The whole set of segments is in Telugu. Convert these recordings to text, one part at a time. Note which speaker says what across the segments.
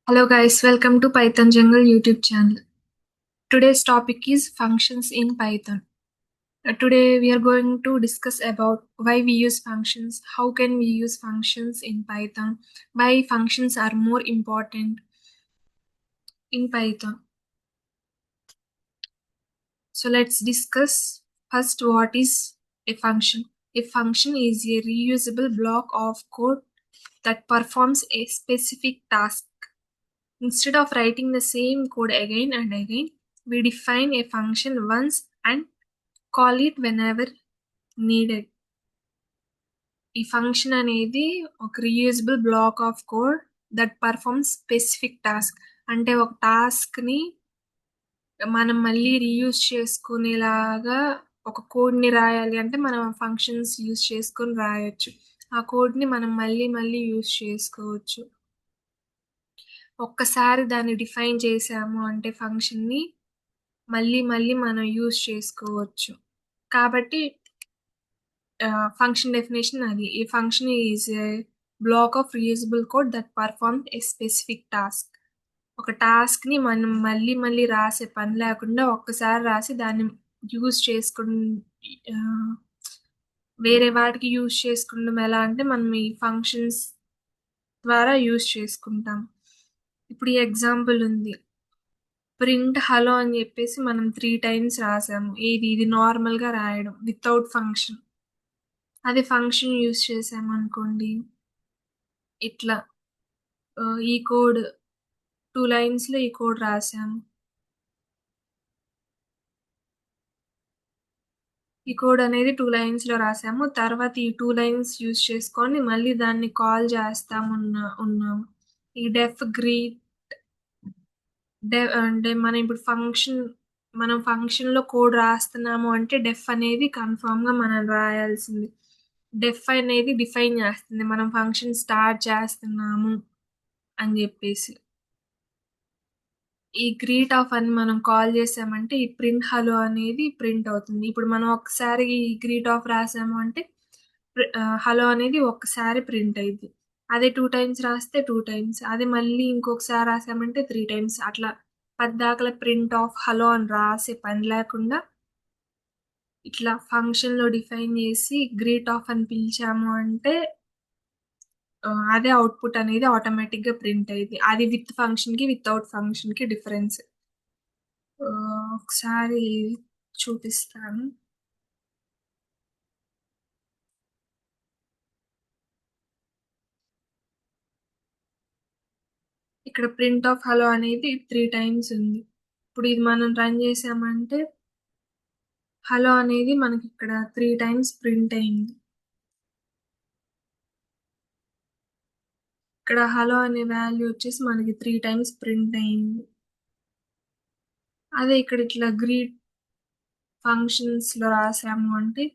Speaker 1: Hello guys, welcome to Python Jungle YouTube channel. Today's topic is functions in Python. Today we are going to discuss about why we use functions, how can we use functions in Python, why functions are more important in Python. So let's discuss first what is a function. A function is a reusable block of code that performs a specific task. Instead of writing the same code again and again, we define a function once and call it whenever needed. ఈ ఫంక్షన్ అనేది ఒక reusable black of code that performs specific task. అంటే ఒక టాస్క్ని మనం మళ్ళీ రీయూజ్ చేసుకునేలాగా ఒక కోడ్ని రాయాలి అంటే మనం ఫంక్షన్స్ యూజ్ చేసుకొని రాయొచ్చు. ఆ కోడ్ని మనం మళ్ళీ మళ్ళీ యూజ్ చేసుకోవచ్చు. ఒక్కసారి దాన్ని డిఫైన్ చేసాము అంటే ఫంక్షన్ని మళ్ళీ మళ్ళీ మనం యూజ్ చేసుకోవచ్చు. కాబట్టి ఫంక్షన్ డెఫినేషన్ అది. ఈ function is a black of reusable code that perform A specific task. ఒక టాస్క్ని మనం మళ్ళీ మళ్ళీ రాసే పని లేకుండా ఒక్కసారి రాసి దాన్ని యూజ్ చేసుకుని వేరే వాటికి యూజ్ చేసుకుంటాం. ఎలా అంటే మనం ఈ ఫంక్షన్స్ ద్వారా యూజ్ చేసుకుంటాం. ఇప్పుడు ఈ ఎగ్జాంపుల్ ఉంది, ప్రింట్ హలో అని చెప్పేసి మనం 3 టైమ్స్ రాసాము. ఇది నార్మల్గా రాయడం వితౌట్ ఫంక్షన్. అదే ఫంక్షన్ యూజ్ చేసాము అనుకోండి, ఇట్లా ఈ కోడ్ 2 లైన్స్లో ఈ కోడ్ రాసాము. ఈ కోడ్ అనేది 2 లైన్స్లో రాసాము. తర్వాత ఈ 2 లైన్స్ యూజ్ చేసుకొని మళ్ళీ దాన్ని కాల్ చేస్తాము ఉన్నాము. ఈ డెఫ్ గ్రీట్ అంటే మనం ఇప్పుడు మనం ఫంక్షన్లో కోడ్ రాస్తున్నాము అంటే డెఫ్ అనేది కన్ఫామ్గా మనం రాయాల్సింది. డెఫ్ అనేది డిఫైన్ చేస్తుంది మనం ఫంక్షన్ స్టార్ట్ చేస్తున్నాము అని చెప్పేసి. ఈ గ్రీట్ ఆఫ్ అని మనం కాల్ చేసామంటే ఈ ప్రింట్ హలో అనేది ప్రింట్ అవుతుంది. ఇప్పుడు మనం ఒకసారి ఈ గ్రీట్ ఆఫ్ రాసాము అంటే హలో అనేది ఒక్కసారి ప్రింట్ అయింది. అదే 2 టైమ్స్ రాస్తే 2 టైమ్స్, అదే మళ్ళీ ఇంకొకసారి రాసామంటే 3 టైమ్స్. అట్లా పద్దాకల ప్రింట్ ఆఫ్ హలో అని రాసే పని లేకుండా ఇట్లా ఫంక్షన్లో డిఫైన్ చేసి గ్రీట్ ఆఫ్ అని పిలిచాము అంటే అదే అవుట్పుట్ అనేది ఆటోమేటిక్గా ప్రింట్ అయ్యింది. అది విత్ ఫంక్షన్కి వితౌట్ ఫంక్షన్కి డిఫరెన్స్. ఒకసారి చూపిస్తాను. ఇక్కడ ప్రింట్ ఆఫ్ హలో అనేది 3 టైమ్స్ ఉంది. ఇప్పుడు ఇది మనం రన్ చేసామంటే హలో అనేది మనకి ఇక్కడ 3 టైమ్స్ ప్రింట్ అయింది. ఇక్కడ హలో అనే వాల్యూ వచ్చేసి మనకి 3 టైమ్స్ ప్రింట్ అయింది. అదే ఇక్కడ ఇట్లా గ్రీట్ ఫంక్షన్స్లో రాసాము అంటే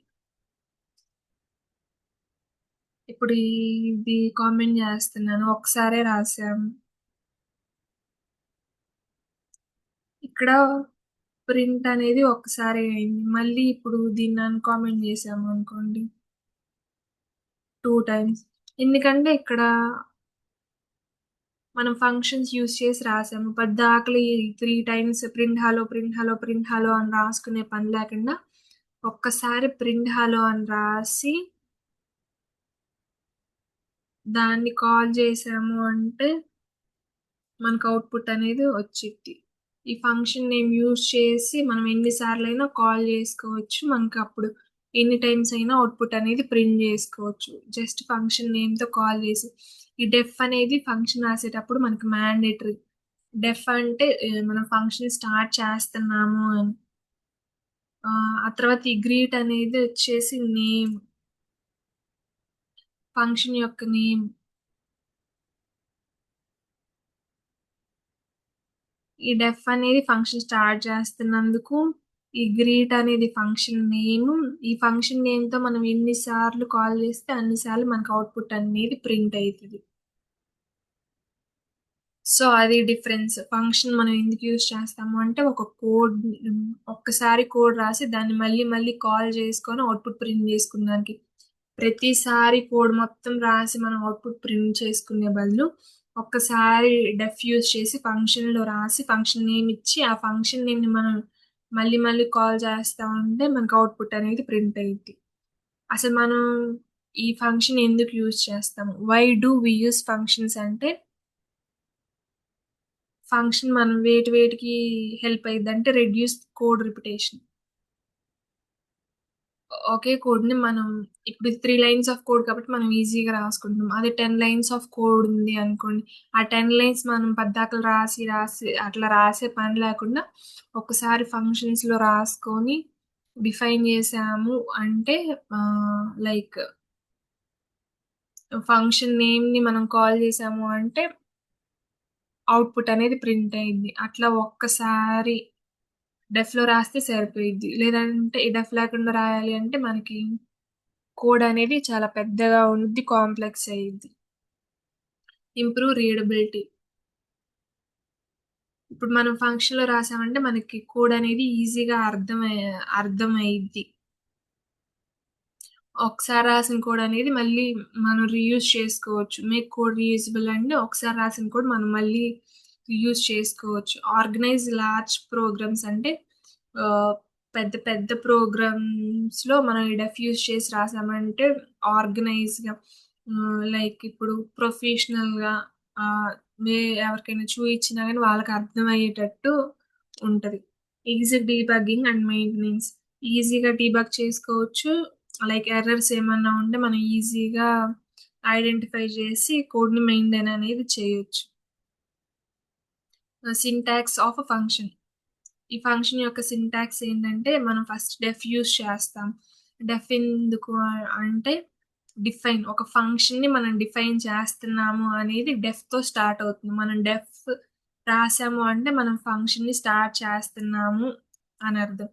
Speaker 1: ఇప్పుడు ఇది కామెంట్ చేస్తున్నాను, ఒకసారే రాసాము. ఇక్కడ ప్రింట్ అనేది ఒక్కసారి అయింది. మళ్ళీ ఇప్పుడు దీన్ని అన్కామెంట్ చేసాము అనుకోండి 2 టైమ్స్. ఎందుకంటే ఇక్కడ మనం ఫంక్షన్స్ యూజ్ చేసి రాసాము. పద్దాకలి 3 times print hello print hello print hello అని రాసుకునే పని లేకుండా ఒక్కసారి ప్రింట్ హలో అని రాసి దాన్ని కాల్ చేసాము అంటే మనకు అవుట్పుట్ అనేది వచ్చింది. ఈ ఫంక్షన్ నేమ్ యూజ్ చేసి మనం ఎన్నిసార్లు అయినా కాల్ చేసుకోవచ్చు. మనకు అప్పుడు ఎన్ని టైమ్స్ అయినా అవుట్పుట్ అనేది ప్రింట్ చేసుకోవచ్చు జస్ట్ ఫంక్షన్ నేమ్తో కాల్ చేసి. ఈ డెఫ్ అనేది ఫంక్షన్ రాసేటప్పుడు మనకు మ్యాండేటరీ. డెఫ్ అంటే మనం ఫంక్షన్ స్టార్ట్ చేస్తున్నాము అని. ఆ తర్వాత ఈ గ్రీట్ అనేది వచ్చేసి నేమ్, ఫంక్షన్ యొక్క నేమ్. ఈ డెఫ్ అనేది ఫంక్షన్ స్టార్ట్ చేస్తున్నందుకు, ఈ గ్రీట్ అనేది ఫంక్షన్ నేమ్. ఈ ఫంక్షన్ నేమ్తో మనం ఎన్నిసార్లు కాల్ చేస్తే అన్నిసార్లు మనకు అవుట్పుట్ అనేది ప్రింట్ అవుతుంది. సో అది డిఫరెన్స్. ఫంక్షన్ మనం ఎందుకు యూజ్ చేస్తాము అంటే ఒక కోడ్ ఒక్కసారి కోడ్ రాసి దాన్ని మళ్ళీ మళ్ళీ కాల్ చేసుకొని అవుట్పుట్ ప్రింట్ చేసుకున్నానికి. ప్రతిసారి కోడ్ మొత్తం రాసి మనం అవుట్పుట్ ప్రింట్ చేసుకునే బదులు ఒక్కసారి డెఫ్ యూజ్ చేసి ఫంక్షన్‌లో రాసి ఫంక్షన్ నేమ్ ఇచ్చి, ఆ ఫంక్షన్ నేమ్‌ని మనం మళ్ళీ మళ్ళీ కాల్ చేస్తా ఉంటే మనకు అవుట్‌పుట్ అనేది ప్రింట్ అయ్యిద్ది. అసలు మనం ఈ ఫంక్షన్ ఎందుకు యూజ్ చేస్తాము? Why do we use functions అంటే ఫంక్షన్ మనం వేటికి హెల్ప్ అయ్యిద్దంటే రెడ్యూస్ కోడ్ రిపిటేషన్. ఒకే కోడ్‌ని మనం ఇప్పుడు 3 లైన్స్ ఆఫ్ కోడ్ కాబట్టి మనం ఈజీగా రాసుకుంటున్నాం. అదే 10 లైన్స్ ఆఫ్ కోడ్ ఉంది అనుకోండి. ఆ 10 లైన్స్ మనం పద్దాకలు రాసి అట్లా రాసే పని లేకుండా ఒక్కసారి ఫంక్షన్స్‌లో రాసుకొని డిఫైన్ చేసాము అంటే లైక్ ఫంక్షన్ నేమ్‌ని మనం కాల్ చేసాము అంటే అవుట్‌పుట్ అనేది ప్రింట్ అయ్యిద్ది. అట్లా ఒక్కసారి డెఫ్‌లో రాస్తే సరిపోయిద్ది. లేదంటే ఈ డెఫ్ లేకుండా రాయాలి అంటే మనకి కోడ్ అనేది చాలా పెద్దగా ఉండిద్ది. కాంప్లెక్స్ అయ్యిద్ది. Improve readability. ఇప్పుడు మనం ఫంక్షన్‌లో రాసామంటే మనకి కోడ్ అనేది ఈజీగా అర్థమయిద్ది. ఒకసారి రాసిన కోడ్ అనేది మళ్ళీ మనం రీయూజ్ చేసుకోవచ్చు. మేక్ కోడ్ రీయూజబుల్ అంటే ఒకసారి రాసిన కోడ్ మనం మళ్ళీ రీయూజ్ చేసుకోవచ్చు. ఆర్గనైజ్ లార్జ్ ప్రోగ్రామ్స్ అంటే ఆహ్, పెద్ద పెద్ద ప్రోగ్రామ్స్‌లో మనం ఈ డెఫ్ యూజ్ చేసి రాసామంటే ఆర్గనైజ్‌గా లైక్ ఇప్పుడు ప్రొఫెషనల్‌గా ఆహ్, మే ఎవరికైనా చూయించినా గాని వాళ్ళకి అర్థమయ్యేటట్టు ఉంటది. Easy debugging and maintenance. ఈజీగా డీబగ్ చేసుకోవచ్చు. లైక్ ఎర్రర్స్ ఏమన్నా ఉంటే మనం ఈజీగా ఐడెంటిఫై చేసి కోడ్‌ని మెయింటైన్ అనేది చేయొచ్చు. Syntax of a function. ఈ ఫంక్షన్ యొక్క సింటాక్స్ ఏంటంటే మనం ఫస్ట్ డెఫ్ యూజ్ చేస్తాం. డెఫ్ ఎందుకు అంటే డిఫైన్ ఒక ఫంక్షన్‌ని మనం డిఫైన్ చేస్తున్నాము అనేది డెఫ్‌తో స్టార్ట్ అవుతుంది. మనం డెఫ్ రాసాము అంటే మనం ఫంక్షన్‌ని స్టార్ట్ చేస్తున్నాము అని అర్థం.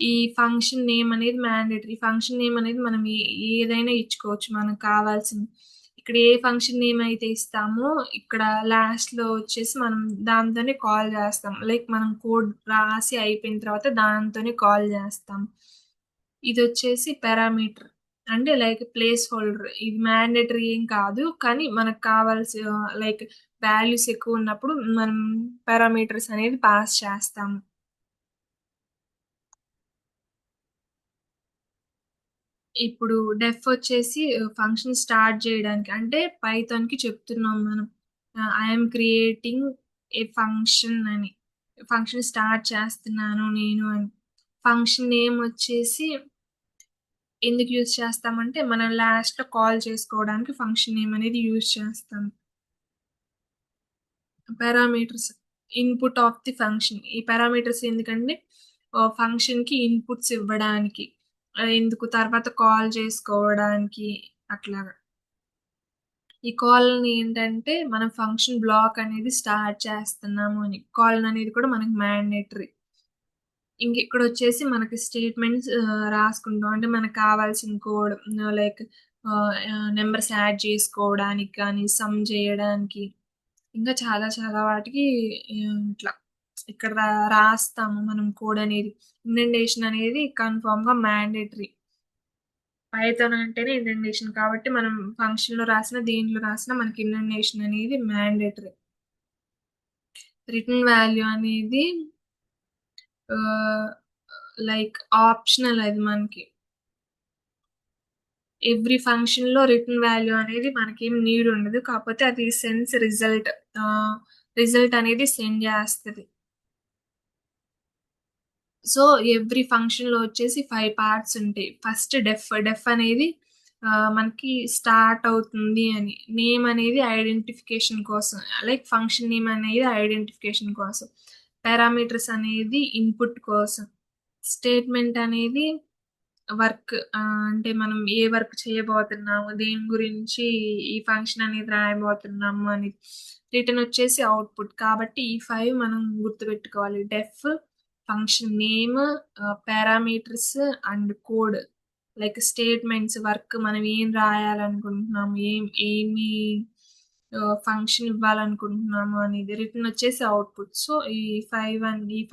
Speaker 1: ఈ ఫంక్షన్ నేమ్ అనేది మ్యాండేటరీ. ఫంక్షన్ నేమ్ అనేది మనం ఏదైనా ఇచ్చుకోవచ్చు మనకు కావాల్సింది. ఇక్కడ ఏ ఫంక్షన్ నేమ్ అయితే ఇస్తామో ఇక్కడ లాస్ట్‌లో వచ్చేసి మనం దాంతోనే కాల్ చేస్తాం. లైక్ మనం కోడ్ రాసి అయిపోయిన తర్వాత దాంతోనే కాల్ చేస్తాం. ఇదొచ్చేసి పారామీటర్. అంటే లైక్ ప్లేస్ హోల్డర్. ఇది మ్యాండేటరీ ఏం కాదు. కానీ మనకు కావాల్సిన లైక్ వాల్యూస్ ఎక్కువున్నప్పుడు మనం పారామీటర్స్ అనేది పాస్ చేస్తాము. ఇప్పుడు డెఫ్ వచ్చేసి ఫంక్షన్ స్టార్ట్ జేయడానికి అంటే పైథాన్‌కి చెప్తున్నాం మనం. I am creating a function అని. ఫంక్షన్ స్టార్ట్ చేస్తున్నాను నేను అని. ఫంక్షన్ నేమ్ వచ్చేసి ఎందుకు యూజ్ చేస్తామంటే మనం లాస్ట్‌లో కాల్ చేసుకోవడానికి ఫంక్షన్ నేమ్ అనేది యూజ్ చేస్తాం. Parameters input of the function. ఈ పారామీటర్స్ ఎందుకంటే ఫంక్షన్‌కి ఇన్‌పుట్స్ ఇవ్వడానికి. ఎందుకు తర్వాత కాల్ చేసుకోవడానికి అట్లాగా. ఈ కాల్‌ని ఏంటంటే మనం ఫంక్షన్ బ్లాక్ అనేది స్టార్ట్ చేస్తున్నాము అని. కాల్ అనేది కూడా మనకి మ్యాండేటరీ. ఇక్కడొచ్చేసి మనకి స్టేట్‌మెంట్స్ రాసుకుంటాం. అంటే మనకు కావాల్సిన కోడ్ లైక్ నంబర్స్ యాడ్ చేసుకోవడానికి కానీ, సమ్ జేయడానికి ఇంకా చాలా చాలా వాటికి ఇట్లా ఇక్కడ రాస్తాము మనం కోడ్ అనేది. ఇండెంటేషన్ అనేది కన్ఫర్మ్‌గా మ్యాండేటరీ. పైథాన్ అంటేనే ఇండెంటేషన్ కాబట్టి మనం ఫంక్షన్‌లో రాసినా, దేంట్లో రాసినా మనకి ఇండెంటేషన్ అనేది మ్యాండేటరీ. రిటర్న్ వాల్యూ అనేది ఆహ్, లైక్ ఆప్షనల్ అది మనకి. ఎవ్రీ ఫంక్షన్‌లో రిటర్న్ వాల్యూ అనేది మనకేం నీడ్ ఉండదు. కాకపోతే అది సెండ్స్ రిజల్ట్. ఆహ్, రిజల్ట్ అనేది సెండ్ జేస్తది. సో, ఎవ్రీ ఫంక్షన్‌లో వచ్చేసి 5 పార్ట్స్ ఉంటాయి. ఫస్ట్ డెఫ్ అనేది మనకి స్టార్ట్ అవుతుంది అని. నేమ్ అనేది ఐడెంటిఫికేషన్ కోసం. లైక్ ఫంక్షన్ నేమ్ అనేది ఐడెంటిఫికేషన్ కోసం. పారామీటర్స్ అనేది ఇన్‌పుట్ కోసం. స్టేట్‌మెంట్ అనేది వర్క్ అంటే మనం ఏ వర్క్ చేయబోతున్నాము, దేని గురించి ఈ ఫంక్షన్ అనేది రాయబోతున్నాము అని. రిటర్న్ వచ్చేసి అవుట్‌పుట్. కాబట్టి ఈ 5 మనం గుర్తుపెట్టుకోవాలి. Def, function name, parameters and code. Like statements work మనం ఏం రాయాలనుకుంటున్నాము, ఏమి ఫంక్షన్ ఇవ్వాలనుకుంటున్నాము అనేది. రిటర్న్ వచ్చేసి అవుట్‌పుట్. సో, ఈ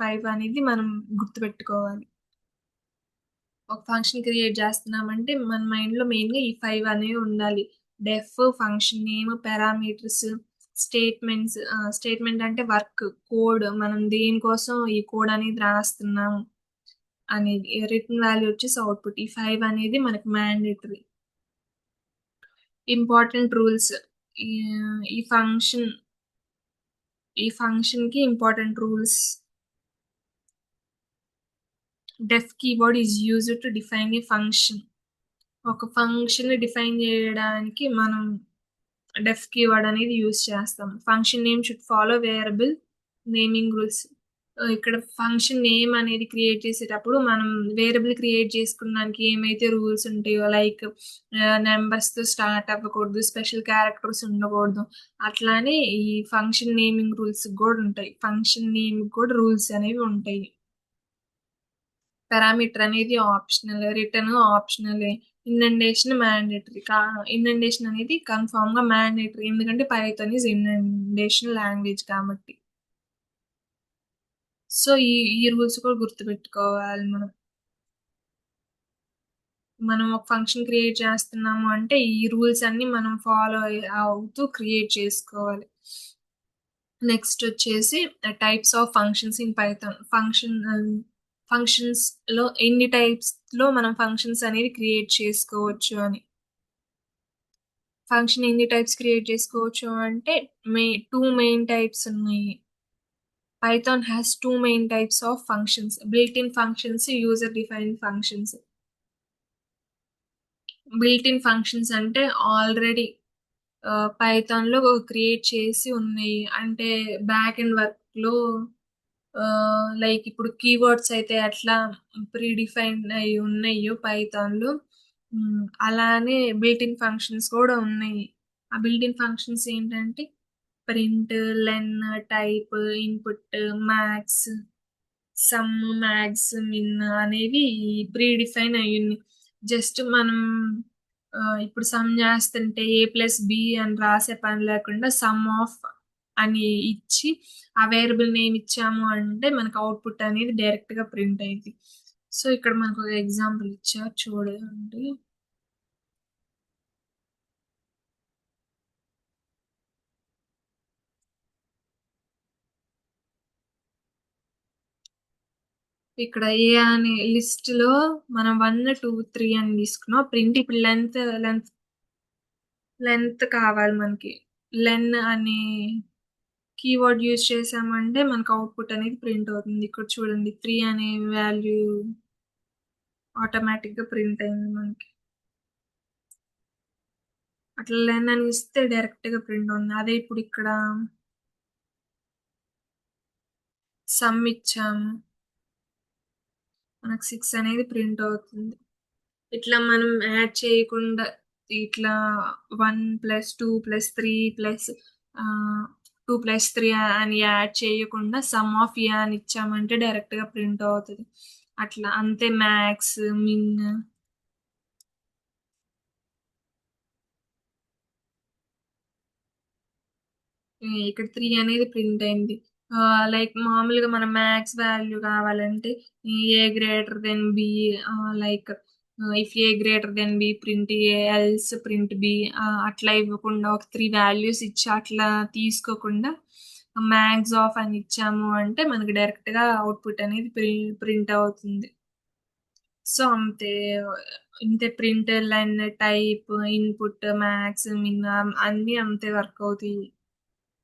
Speaker 1: 5 అనేది మనం గుర్తుపెట్టుకోవాలి. ఒక ఫంక్షన్ క్రియేట్ జేస్తున్నామంటే, మన మైండ్‌లో మెయిన్‌గా ఈ 5 అనేవి ఉండాలి. డెఫ్, ఫంక్షన్ నేమ్, పారామీటర్స్, స్టేట్మెంట్ అంటే వర్క్ కోడ్, మనం దేనికోసం ఈ కోడ్ అనేది రాస్తున్నాం అనేది. రిటర్న్ వాల్యూ వచ్చేసి అవుట్పుట్. ఈ 5 అనేది మనకి మ్యాండేటరీ. Important rules. ఈ ఈ ఫంక్షన్ ఈ ఫంక్షన్ కి important rules. Deaf keyword is used to define A function. ఒక ఫంక్షన్ ని డిఫైన్ చేయడానికి మనం డెఫ్ కీవర్డ్ అనేది యూజ్ చేస్తాం. Function name should follow variable naming rules. ఇక్కడ ఫంక్షన్ నేమ్ అనేది క్రియేట్ చేసేటప్పుడు మనం వేరియబుల్ క్రియేట్ చేసుకున్నానికి ఏమైతే రూల్స్ ఉంటాయో, లైక్ నెంబర్స్ తో స్టార్ట్ అవ్వకూడదు, స్పెషల్ క్యారెక్టర్స్ ఉండకూడదు, అట్లానే ఈ ఫంక్షన్ నేమింగ్ రూల్స్ కూడా ఉంటాయి. ఫంక్షన్ నేమ్ కూడా రూల్స్ అనేవి ఉంటాయి. పారామీటర్ అనేది optional, return optional, indentation mandatory. Indentation అనేది కన్ఫామ్ గా మ్యాండేటరీ, ఎందుకంటే పైథాన్ ఈజ్ ఇండెంటేషన్ లాంగ్వేజ్ కాబట్టి. సో ఈ రూల్స్ కూడా గుర్తుపెట్టుకోవాలి. మనం ఒక ఫంక్షన్ క్రియేట్ చేస్తున్నాము అంటే ఈ రూల్స్ అన్ని మనం ఫాలో అవుతూ క్రియేట్ చేసుకోవాలి. నెక్స్ట్ వచ్చేసి types of functions in Python. Functions లో ఎన్ని టైప్స్ లో మనం ఫంక్షన్స్ అనేది క్రియేట్ చేసుకోవచ్చు అని. ఫంక్షన్ ఎన్ని టైప్స్ క్రియేట్ చేసుకోవచ్చు అంటే 2 మెయిన్ టైప్స్ ఉన్నాయి. Python has 2 main types of functions: built-in functions, user-defined functions. Built-in functions అంటే ఆల్రెడీ పైథాన్ లో క్రియేట్ చేసి ఉన్నాయి. అంటే బ్యాక్ అండ్ వర్క్ లో లైక్ ఇప్పుడు కీవర్డ్స్ అయితే అట్లా ప్రీ డిఫైన్డ్ అయి ఉన్నాయో పైథాన్ లో, అలానే బిల్ట్-ఇన్ ఫంక్షన్స్ కూడా ఉన్నాయి. ఆ బిల్ట్-ఇన్ ఫంక్షన్స్ ఏంటంటే print, len, type, input, max, sum, max, min అనేవి ప్రీ డిఫైన్ అయ్యింది. జస్ట్ మనం ఇప్పుడు సమ్ చేస్తుంటే A+B అని రాసే పని లేకుండా సమ్ ఆఫ్ అని ఇచ్చి ఆ వేరియబుల్ నేమ్ ఇచ్చాము అంటే మనకు అవుట్పుట్ అనేది డైరెక్ట్ గా ప్రింట్ అయింది. సో ఇక్కడ మనకు ఒక ఎగ్జాంపుల్ ఇచ్చారు చూడండి. ఇక్కడ ఏ అనే లిస్ట్ లో మనం 1, 2, 3 అని తీసుకున్నాం. ప్రింట్ ఇప్పుడు లెంత్ కావాలి మనకి. లెన్ అనే కీవర్డ్ యూజ్ చేసామంటే మనకు అవుట్పుట్ అనేది ప్రింట్ అవుతుంది. ఇక్కడ చూడండి 3 అనే వాల్యూ ఆటోమేటిక్ గా ప్రింట్ అయింది మనకి. అట్లా లెన్ అని ఇస్తే డైరెక్ట్ గా ప్రింట్ అవుతుంది. అదే ఇప్పుడు ఇక్కడ సమ్ ఇచ్చాము, మనకు 6 అనేది ప్రింట్ అవుతుంది. ఇట్లా మనం యాడ్ చేయకుండా ఇట్లా 1 + 2 + 3 + 2 + 3 అని యాడ్ చేయకుండా సమ్ ఆఫ్ ఏ అని ఇచ్చామంటే డైరెక్ట్ గా ప్రింట్ అవుతుంది. అట్లా అంతే. మ్యాక్స్, మిన్, ఇక్కడ 3 అనేది ప్రింట్ అయింది. లైక్ మామూలుగా మనం మ్యాక్స్ వాల్యూ కావాలంటే A greater than B, like if A greater than B print A, else print B, అట్లా ఇవ్వకుండా ఒక 3 వాల్యూస్ ఇచ్చి అట్లా తీసుకోకుండా మ్యాక్స్ ఆఫ్ అని ఇచ్చాము అంటే మనకి డైరెక్ట్ గా అవుట్పుట్ అనేది ప్రింట్ అవుతుంది. సో ఇంతే print, line, type, input, max, min అన్ని అంతే వర్క్ అవుతాయి.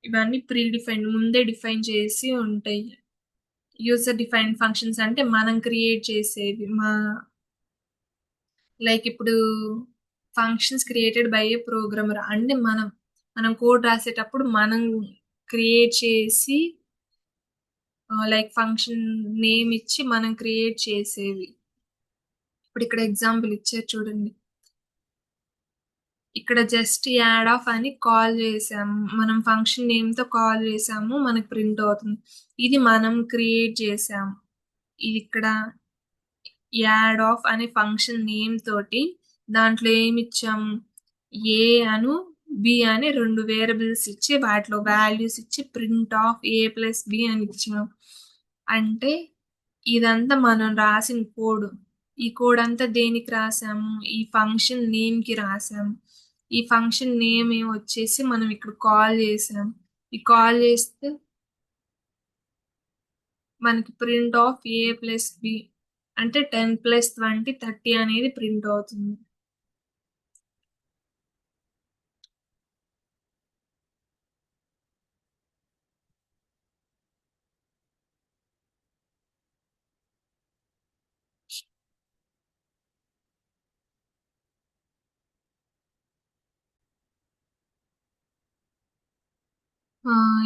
Speaker 1: ఇవన్నీ ప్రీ డిఫైన్డ్, ముందే డిఫైన్ చేసి ఉంటాయి. యూజర్ డిఫైన్డ్ ఫంక్షన్స్ అంటే మనం క్రియేట్ చేసేవి. లైక్ ఇప్పుడు functions created by A programmer అంటే మనం కోడ్ రాసేటప్పుడు మనం క్రియేట్ చేసి లైక్ ఫంక్షన్ నేమ్ ఇచ్చి మనం క్రియేట్ చేసేవి. ఇప్పుడు ఇక్కడ ఎగ్జాంపుల్ ఇచ్చారు చూడండి. ఇక్కడ జస్ట్ యాడ్ ఆఫ్ అని కాల్ చేసాము, మనం ఫంక్షన్ నేమ్ తో కాల్ చేసాము, మనకు ప్రింట్ అవుతుంది. ఇది మనం క్రియేట్ చేసాము. ఇది ఇక్కడ యాడ్ ఆఫ్ అనే ఫంక్షన్ నేమ్ తోటి దాంట్లో ఏమి ఇచ్చాము, ఏ అను బి అని 2 వేరియబుల్స్ ఇచ్చి వాటిలో వాల్యూస్ ఇచ్చి ప్రింట్ ఆఫ్ A+B అని ఇచ్చాము. అంటే ఇదంతా మనం రాసిన కోడ్. ఈ కోడ్ అంతా దేనికి రాసాము, ఈ ఫంక్షన్ నేమ్ కి రాసాము. ఈ ఫంక్షన్ నేమ్ వచ్చేసి మనం ఇక్కడ కాల్ చేసాం. ఈ కాల్ చేస్తే మనకి print of A plus B అంటే 10 ప్లస్ 20 30 అనేది ప్రింట్ అవుతుంది.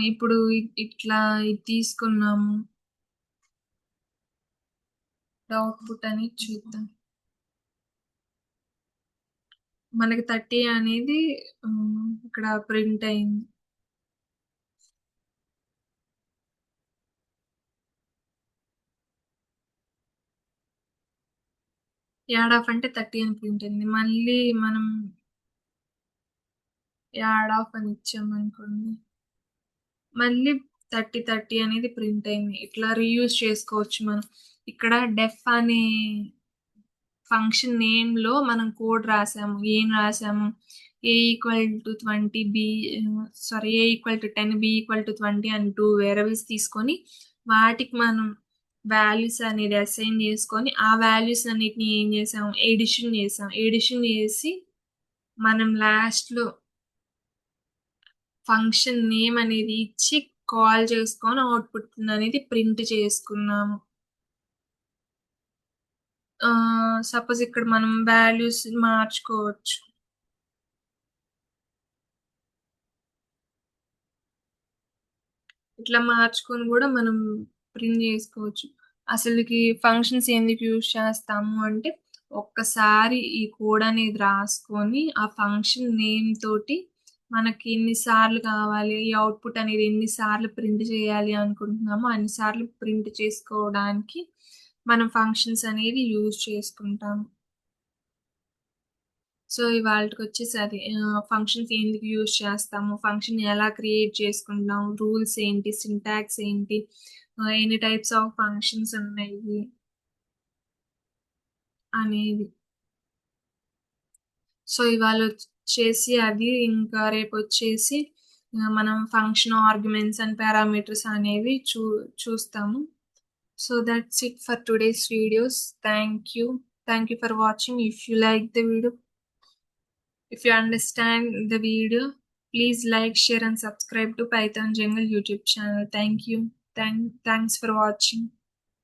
Speaker 1: ఇప్పుడు ఇట్లా ఇది తీసుకున్నాము. అవుట్పుట్ అని చూద్దాం. మనకి 30 అనేది ఇక్కడ ప్రింట్ అయింది. యాడ్ ఆఫ్ అంటే 30 అని ప్రింట్ అయింది. మళ్ళీ మనం యాడ్ ఆఫ్ అని ఇచ్చామనుకోండి, మళ్ళీ 30 అనేది ప్రింట్ అయింది. ఇట్లా రీయూజ్ చేసుకోవచ్చు మనం. ఇక్కడ డెఫ్ అనే ఫంక్షన్ నేమ్లో మనం కోడ్ రాసాము. ఏం రాసాము? A equal to 20 B sorry A equal to 10 B equal to 20 అని 2 వేరియబుల్స్ తీసుకొని వాటికి మనం వాల్యూస్ అనేది అసైన్ చేసుకొని ఆ వాల్యూస్ అన్నిటిని ఏం చేసాం? ఎడిషన్ చేసాం. ఎడిషన్ చేసి మనం లాస్ట్లో ఫంక్షన్ నేమ్ అనేది ఇచ్చి కాల్ చేసుకొని అవుట్పుట్ అనేది ప్రింట్ చేసుకున్నాము. సపోజ్ ఇక్కడ మనం వాల్యూస్ మార్చుకోవచ్చు. ఇట్లా మార్చుకొని కూడా మనం ప్రింట్ చేసుకోవచ్చు. అసలుకి ఫంక్షన్స్ ఎందుకు యూజ్ చేస్తాము అంటే ఒక్కసారి ఈ కోడ్ అనేది రాసుకొని ఆ ఫంక్షన్ నేమ్ తోటి మనకి ఎన్నిసార్లు కావాలి, ఈ అవుట్పుట్ అనేది ఎన్నిసార్లు ప్రింట్ చేయాలి అనుకుంటున్నామో అన్నిసార్లు ప్రింట్ చేసుకోవడానికి మనం ఫంక్షన్స్ అనేది యూజ్ చేసుకుంటాము. సో ఇవాళకి వచ్చేసి అది ఫంక్షన్స్ ఎందుకు యూజ్ చేస్తాము, ఫంక్షన్ ఎలా క్రియేట్ చేసుకుంటాం, రూల్స్ ఏంటి, సింటాక్స్ ఏంటి, ఎన్ని టైప్స్ ఆఫ్ ఫంక్షన్స్ ఉన్నాయి అనేది. సో ఇవాళ వచ్చేసి అది, ఇంకా రేపు వచ్చేసి మనం ఫంక్షన్ ఆర్గ్యుమెంట్స్ అండ్ పారామీటర్స్ అనేవి చూస్తాము. So that's it for today's videos. Thank you for watching. If you like the video, if you understand the video, please like, share and subscribe to Python Jungle YouTube channel. Thank you. Thanks for watching.